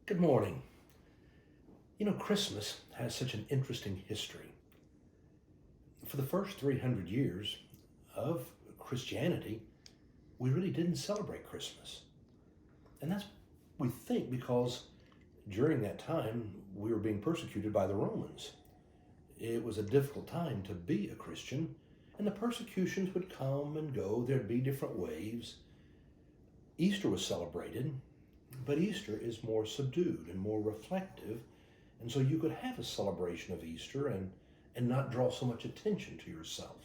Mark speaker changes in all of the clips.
Speaker 1: Good morning. Christmas has such an interesting history. For the first 300 years of Christianity, we really didn't celebrate Christmas. And that's, we think, because during that time we were being persecuted by the Romans. It was a difficult time to be a Christian, and the persecutions would come and go. There'd be different waves. Easter was celebrated, but Easter is more subdued and more reflective. And so you could have a celebration of Easter and not draw so much attention to yourself.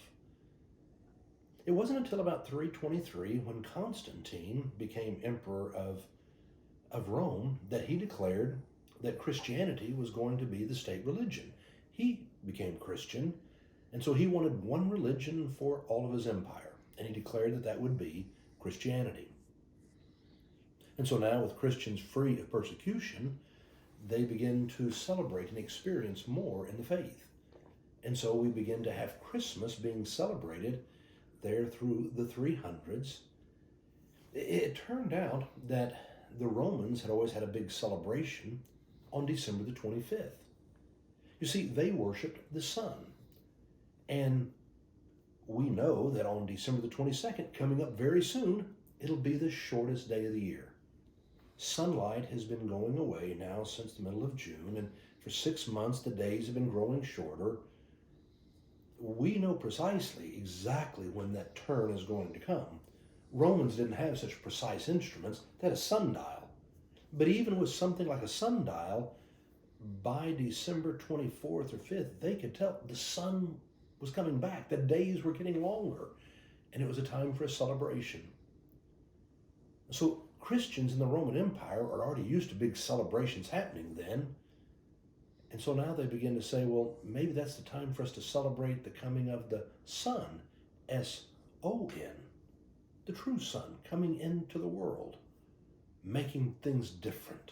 Speaker 1: It wasn't until about 323 when Constantine became emperor of Rome that he declared that Christianity was going to be the state religion. He became Christian, and so he wanted one religion for all of his empire, and he declared that that would be Christianity. And so now, with Christians free of persecution, they begin to celebrate and experience more in the faith. And so we begin to have Christmas being celebrated there through the 300s. It turned out that the Romans had always had a big celebration on December the 25th. You see, they worshiped the sun. And we know that on December the 22nd, coming up very soon, it'll be the shortest day of the year. Sunlight has been going away now since the middle of June, and for 6 months the days have been growing shorter. We know precisely exactly when that turn is going to come. Romans didn't have such precise instruments. They had a sundial. But even with something like a sundial, by December 24th or 5th, they could tell the sun was coming back. The days were getting longer, and it was a time for a celebration. So Christians in the Roman Empire are already used to big celebrations happening then. And so now they begin to say, well, maybe that's the time for us to celebrate the coming of the Son, S-O-N, the true Son coming into the world, making things different.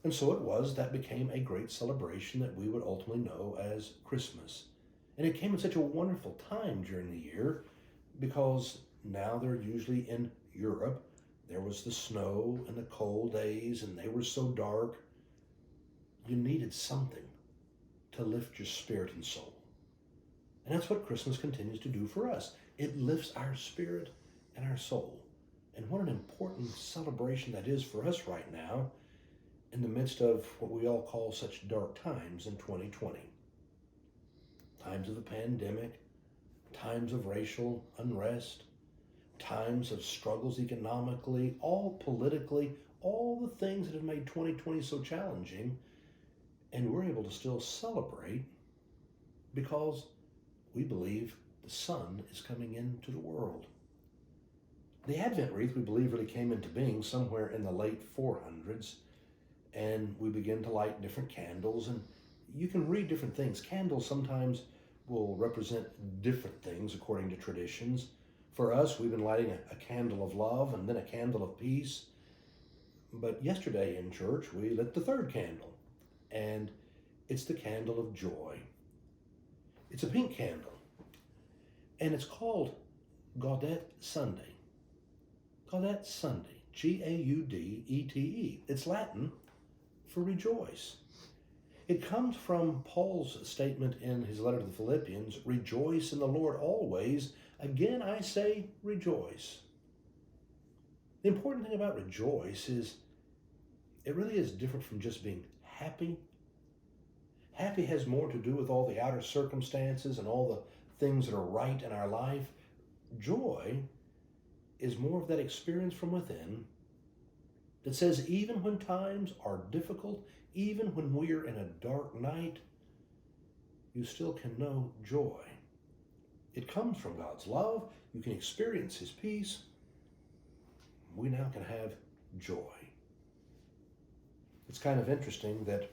Speaker 1: And so it was that became a great celebration that we would ultimately know as Christmas. And it came at such a wonderful time during the year because now they're usually in Europe. There was the snow and the cold days, and they were so dark. You needed something to lift your spirit and soul. And that's what Christmas continues to do for us. It lifts our spirit and our soul. And what an important celebration that is for us right now in the midst of what we all call such dark times in 2020. Times of the pandemic, times of racial unrest, times of struggles economically, all politically, all the things that have made 2020 so challenging. And we're able to still celebrate because we believe the Son is coming into the world. The Advent wreath, we believe, really came into being somewhere in the late 400s, and we begin to light different candles, and you can read different things. Candles sometimes will represent different things according to traditions. For us, we've been lighting a candle of love and then a candle of peace. But yesterday in church, we lit the third candle, and it's the candle of joy. It's a pink candle, and it's called Gaudete Sunday. Gaudete Sunday, G-A-U-D-E-T-E. It's Latin for rejoice. It comes from Paul's statement in his letter to the Philippians, rejoice in the Lord always. Again, I say rejoice. The important thing about rejoice is it really is different from just being happy. Happy has more to do with all the outer circumstances and all the things that are right in our life. Joy is more of that experience from within that says even when times are difficult, even when we're in a dark night, you still can know joy. It comes from God's love. You can experience His peace. We now can have joy. It's kind of interesting that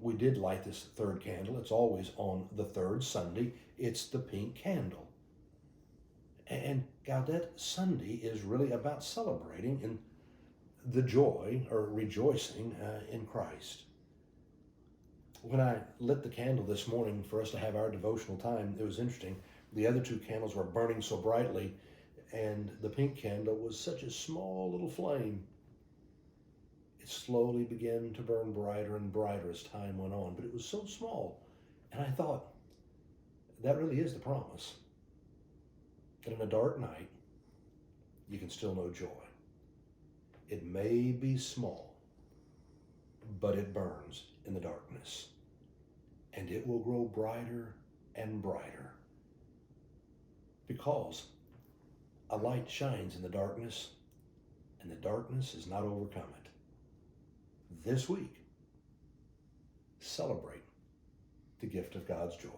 Speaker 1: we did light this third candle. It's always on the third Sunday. It's the pink candle. And Gaudete Sunday is really about celebrating in the joy or rejoicing in Christ. When I lit the candle this morning for us to have our devotional time, it was interesting. The other two candles were burning so brightly, and the pink candle was such a small little flame. It slowly began to burn brighter and brighter as time went on, but it was so small. And I thought, that really is the promise. That in a dark night, you can still know joy. It may be small, but it burns in the darkness. And it will grow brighter and brighter. Because a light shines in the darkness, and the darkness has not overcome it. This week, celebrate the gift of God's joy.